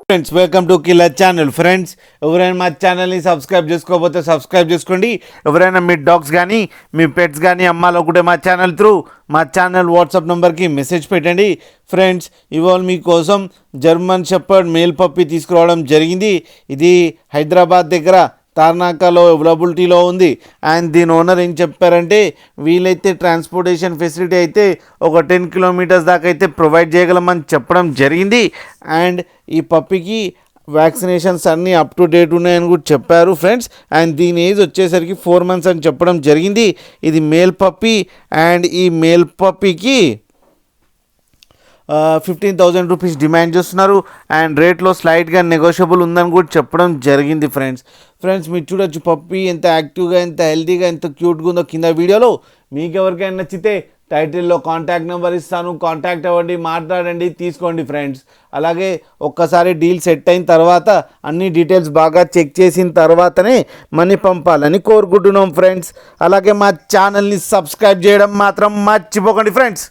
Friends welcome to killer channel. Friends ఎవరైనా మా ఛానల్ని సబ్స్క్రైబ్ చేసుకోకపోతే సబ్స్క్రైబ్ చేసుకోండి. ఎవరైనా మీ డాగ్స్ కానీ మీ పెట్స్ కానీ అమ్మాలనుకుంటే మా ఛానల్ త్రూ మా ఛానల్ వాట్సాప్ నెంబర్కి మెసేజ్ పెట్టండి. ఫ్రెండ్స్ ఇవాళ మీకోసం జర్మన్ షెపర్డ్ మేల్ పప్పీ తీసుకురావడం జరిగింది. ఇది హైదరాబాద్ దగ్గర తార్నాకలో అవైలబిలిటీలో ఉంది. అండ్ దీని ఓనర్ ఏం చెప్పారంటే వీలైతే ట్రాన్స్పోర్టేషన్ ఫెసిలిటీ అయితే ఒక 10 కిలోమీటర్స్ దాకా అయితే ప్రొవైడ్ చేయగలమని చెప్పడం జరిగింది. అండ్ ఈ పప్పీకి వ్యాక్సినేషన్స్ అన్నీ అప్ టు డేట్ ఉన్నాయని కూడా చెప్పారు ఫ్రెండ్స్. అండ్ దీని ఏజ్ వచ్చేసరికి 4 months అని చెప్పడం జరిగింది. ఇది మేల్ పప్పీ. అండ్ ఈ మేల్ పప్పీకి 15,000 రూపీస్ డిమాండ్ చేస్తున్నారు. అండ్ రేట్లో స్లైట్గా నెగోషియబుల్ ఉందని కూడా చెప్పడం జరిగింది. ఫ్రెండ్స్ మీరు చూడొచ్చు పప్పీ ఎంత యాక్టివ్గా, ఎంత హెల్తీగా, ఎంత క్యూట్గా ఉందో కింద వీడియోలో. మీకు ఎవరికైనా నచ్చితే టైటిల్లో కాంటాక్ట్ నెంబర్ ఇస్తాను, కాంటాక్ట్ అవ్వండి, మాట్లాడండి, తీసుకోండి ఫ్రెండ్స్. అలాగే ఒక్కసారి డీల్ సెట్ అయిన తర్వాత అన్ని డీటెయిల్స్ బాగా చెక్ చేసిన తర్వాతనే మనీ పంపాలని కోరుకుంటున్నాం ఫ్రెండ్స్. అలాగే మా ఛానల్ని సబ్స్క్రైబ్ చేయడం మాత్రం మర్చిపోకండి ఫ్రెండ్స్.